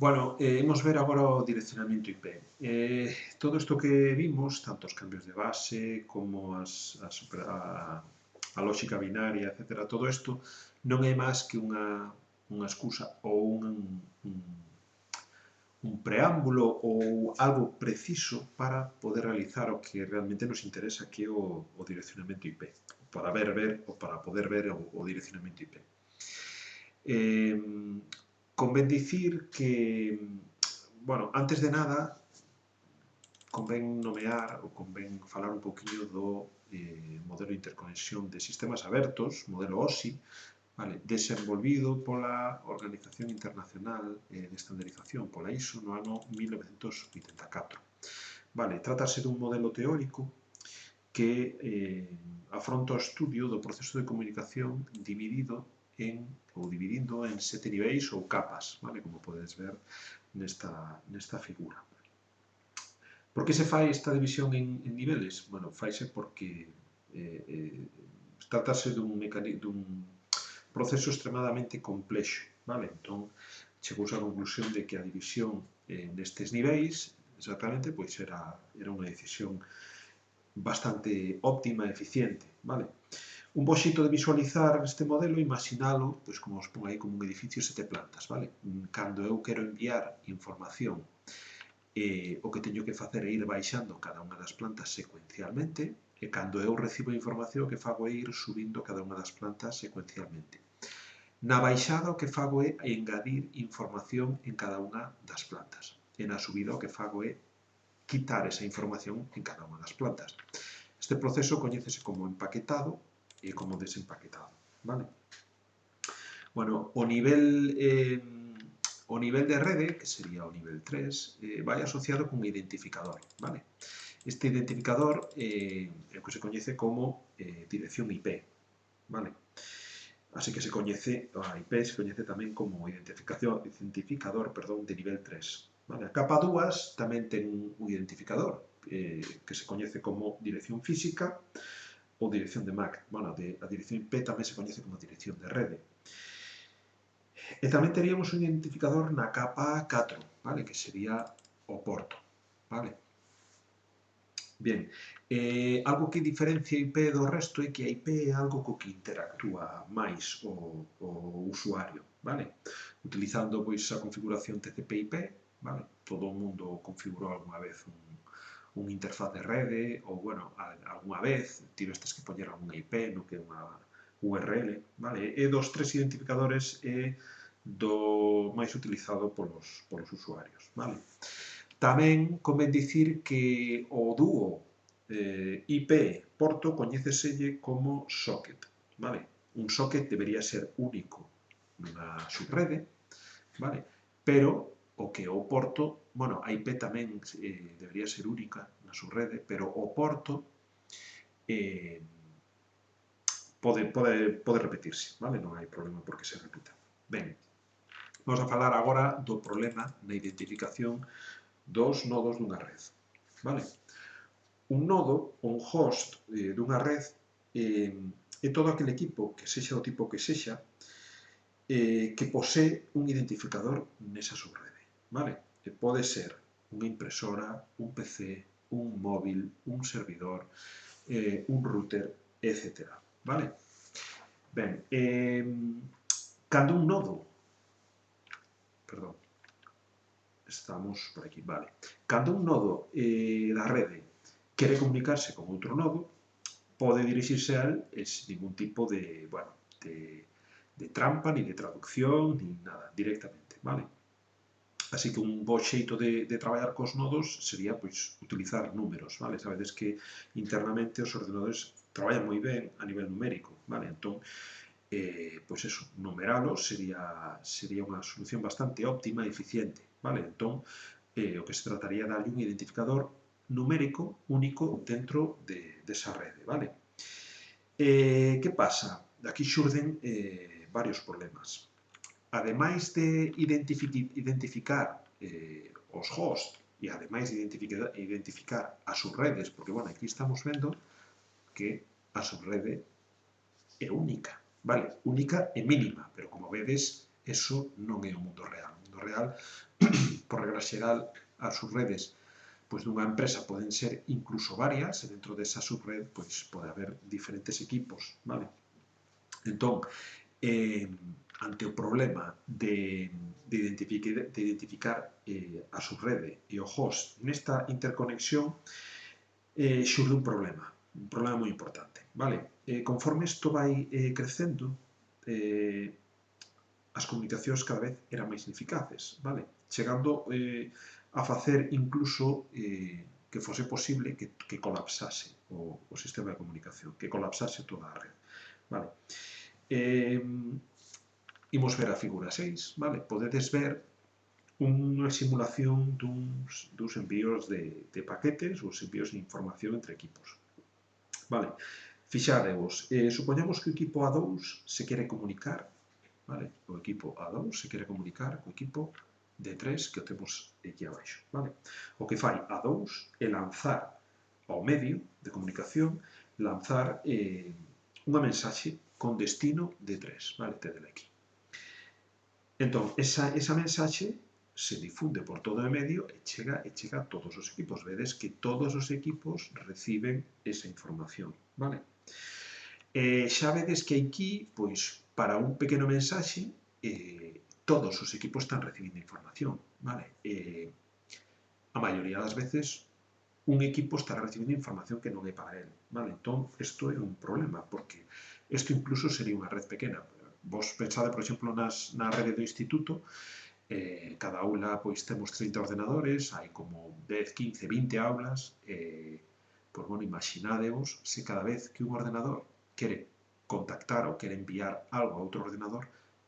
Bueno, imos ver agora o direccionamento IP. Todo isto que vimos, tanto os cambios de base como a lógica binaria, etc., todo isto non é máis que unha excusa ou un preámbulo ou algo preciso para poder realizar o que realmente nos interesa, que é o direccionamento IP, para poder ver o direccionamento IP. Convén dicir que, bueno, antes de nada, convén nomear ou convén falar un pouquiño do modelo de interconexión de sistemas abertos, modelo OSI, vale, desenvolvido pola Organización Internacional de Estandarización, pola ISO, no ano 1984. Vale, trátase dun modelo teórico que afronta o estudio do proceso de comunicación dividindo en 7 niveis ou capas, vale, como podes ver nesta figura. Por que se fai esta división en niveles? Bueno, faise porque trátase dun proceso extremadamente complexo, vale? Entón, chegouse á conclusión de que a división nestes niveis, exactamente, pois era unha decisión bastante óptima e eficiente, vale? Un bo xeito de visualizar este modelo, imaginalo, pois como os pon aí como un edificio de 7 plantas, vale? Cando eu quero enviar información, o que teño que facer é ir baixando cada unha das plantas secuencialmente, e cando eu recibo a información, o que fago é ir subindo cada unha das plantas secuencialmente. Na baixada, o que fago é engadir información en cada unha das plantas. E na subida, o que fago é quitar esa información en cada unha das plantas. Este proceso coñécese como empaquetado e como desempaquetado, vale? Bueno, o nivel de rede, que sería o nivel 3, vai asociado cun identificador, vale? Este identificador é o que se coñece como dirección IP, vale? Así que se coñece, a IP se coñece tamén como identificador de nivel 3. Vale? A capa 2 tamén ten un identificador que se coñece como dirección física ou dirección de MAC. Bueno, a dirección IP tamén se coñece como dirección de rede. E tamén teríamos un identificador na capa 4, vale? Que sería o porto, vale? Bien, algo que diferencia a IP do resto é que a IP é algo co que interactúa máis o usuario, vale? Utilizando pois a configuración TCP/IP, vale? Todo o mundo configurou algunha vez un interfaz de rede, ou, bueno, algunha vez tivestes que poñer algunha IP no que é unha URL, vale? E dos tres identificadores é do máis utilizado polos usuarios, vale? Tamén convén dicir que o dúo IP-porto coñéceselle como socket, vale? Un socket debería ser único nunha subrede, vale? Pero o que o porto, bueno, a IP tamén debería ser única na subrede, pero o porto pode repetirse, vale? Non hai problema por que se repita. Ben, vamos a falar agora do problema na identificación dos nodos dunha red, vale? Un nodo, un host dunha red, é todo aquele equipo, que sexa o tipo que sexa, que posee un identificador nesa subrede, vale? Que pode ser unha impresora, un PC, un móvil, un servidor, un router, etc. Vale? Ben, cando un nodo, perdón, estamos por aquí, vale. Cando un nodo da rede quere comunicarse con outro nodo, pode dirixirse a él sin ningún tipo de, bueno, de trampa, ni de traducción, ni nada, directamente, vale? Así que un bo xeito de traballar cos nodos sería, pois, utilizar números, vale? Sabedes que internamente os ordenadores traballan moi ben a nivel numérico, vale? Entón, pois eso, numeralos sería unha solución bastante óptima e eficiente, vale? Entón, o que se trataría de darlle un identificador numérico único dentro desa rede, vale? Que pasa? Aquí xurden varios problemas. Ademais de identificar os hosts e ademais de identificar as subredes, porque, bueno, aquí estamos vendo que a subrede é única, vale? Única e mínima, pero como vedes, eso non é o mundo real. No mundo real, por regla xeral, as subredes pois, dunha empresa poden ser incluso varias, e dentro desa subred pois, pode haber diferentes equipos, vale? Entón, ante o problema de identificar a subrede e o host nesta interconexión, xurde un problema moi importante, vale? Conforme isto vai crecendo, as comunicacións cada vez eran máis ineficaces, vale? Chegando a facer incluso que fose posible que colapsase o sistema de comunicación, que colapsase toda a red, vale? Imos ver a figura 6, vale? Podedes ver unha simulación duns envíos de paquetes ou envíos de información entre equipos. Vale, fixadevos, supoñamos que o equipo A2 se quere comunicar, vale? O equipo A2 se quere comunicar co equipo D3 que o temos aquí abaixo, vale? O que fai A2 é lanzar ao medio de comunicación, lanzar unha mensaxe con destino D3, vale? Tedela aquí. Entón, esa mensaxe se difunde por todo o medio e chega a todos os equipos. Vedes que todos os equipos reciben esa información, vale? Xa vedes que aquí, pois, para un pequeno mensaxe, todos os equipos están recibindo información, vale? A maioría das veces, un equipo estará recibindo información que non é para él, vale? Entón, isto é un problema, porque isto incluso sería unha red pequena. Vos pensade, por exemplo, na rede do instituto, cada aula pois temos 30 ordenadores, hai como 10, 15, 20 aulas, pois, bueno, imaginadevos se cada vez que un ordenador quere contactar ou quere enviar algo a outro ordenador,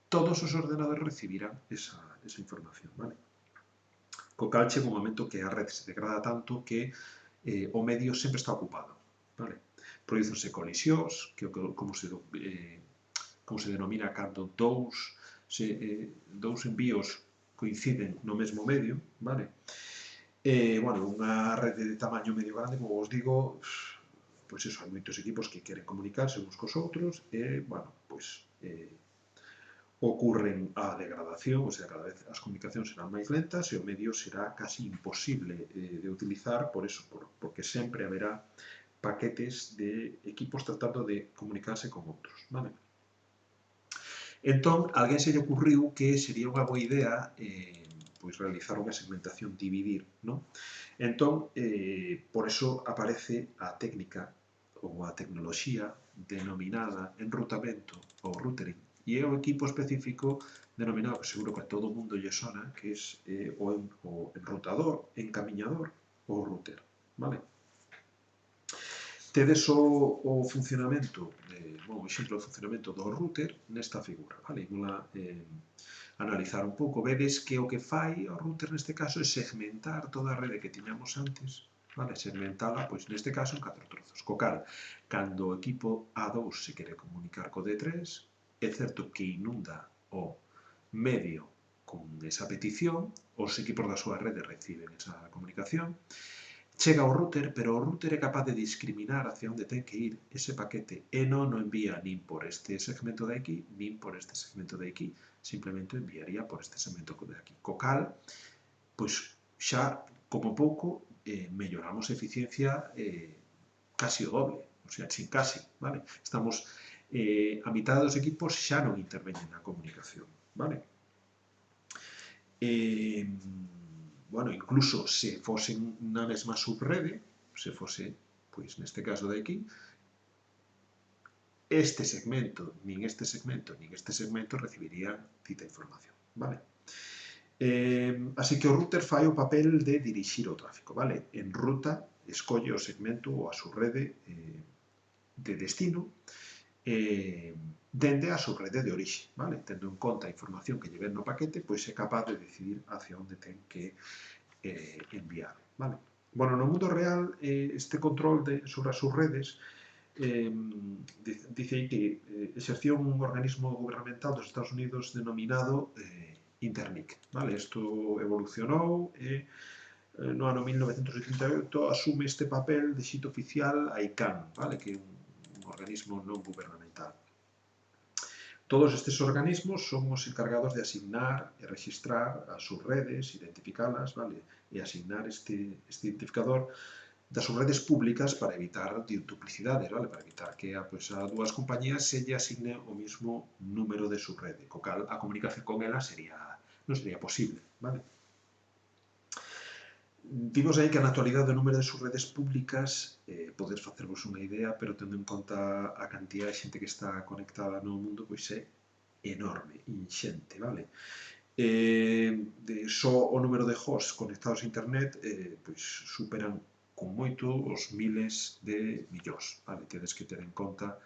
todos os ordenadores recibirán esa información, vale? Co cal chega un momento que a rede se degrada tanto que o medio sempre está ocupado, vale? Prodúcense colisións, que como se denomina cando dous envíos coinciden no mesmo medio, vale? Bueno, unha rede de tamaño medio grande, como vos digo, pois eso, hai moitos equipos que queren comunicarse uns cos outros e, bueno, pois ocurren a degradación, o sea, cada vez as comunicacións serán máis lentas e o medio será casi imposible de utilizar, por eso, porque sempre haberá paquetes de equipos tratando de comunicarse con outros, vale? Entón, alguén se lle ocurriu que sería unha boa idea pois realizar unha segmentación, dividir, non? Entón, por eso aparece a técnica ou a tecnoloxía denominada enrutamento ou routing, e é o equipo específico denominado, que seguro que a todo o mundo lle sona, que é o enrutador, encamiñador ou router, vale? Tedes o funcionamento, o exemplo do funcionamento do router nesta figura, vale? Imos analizar un pouco. Vedes que o que fai o router neste caso é segmentar toda a rede que tiñamos antes, vale? Segmentala, pois neste caso, en 4 trozos. Co cal, cando o equipo A2 se quere comunicar co D3, é certo que inunda o medio con esa petición, os equipos da súa rede reciben esa comunicación, chega ao router, pero o router é capaz de discriminar hacia onde ten que ir ese paquete e non o envía nin por este segmento de aquí, nin por este segmento de aquí, simplemente enviaría por este segmento de aquí. Co cal, pois xa, como pouco, melloramos a eficiencia casi o doble, o sea, sin casi, vale? Estamos, a mitad dos equipos xa non interveñen na comunicación, vale? Bueno, incluso se fosen na mesma subrede, se fose, pois neste caso de aquí, este segmento, nin este segmento recibirían dita información, vale? Así que o router fai o papel de dirixir o tráfico, vale? Enruta, escolle o segmento ou a subrede de destino dende a subrede de orixe, vale? Tendo en conta a información que lle ven no paquete, pois é capaz de decidir hacia onde ten que enviar, vale? Bueno, no mundo real, este control sobre as subredes dice aí que exercía un organismo gubernamental dos Estados Unidos denominado Internic, vale? Isto evolucionou e no ano 1988 asume este papel de xito oficial a ICANN, vale? Que é un organismo non gubernamental. Todos estes organismos son os encargados de asignar e registrar as subredes, identificalas, vale? E asignar este identificador das subredes públicas para evitar duplicidades, vale? Para evitar que a dúas compañías se lle asigne o mismo número de subrede, co cal a comunicación con ela non sería posible, vale? Vimos aí que na actualidade o número de subredes públicas podes facervos unha idea, pero tendo en conta a cantidad de xente que está conectada no mundo, pois é enorme, inxente, vale? Só o número de hosts conectados a internet pois superan con moito os miles de millóns, vale? Tedes que ter en conta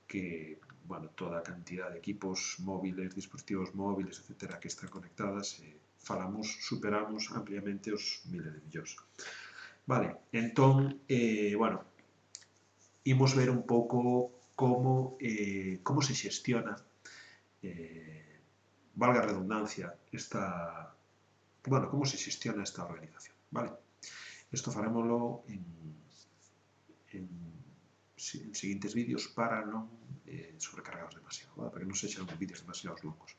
que, bueno, toda a cantidad de equipos móviles, dispositivos móviles, etcétera, que están conectadas, superamos ampliamente os miles de millóns. Vale, entón, bueno, imos ver un pouco como se xestiona, valga a redundancia, como se xestiona esta organización, vale? Isto farémolo en seguintes vídeos para non sobrecargados demasiado, vale? Para que non sexan vídeos demasiado longos.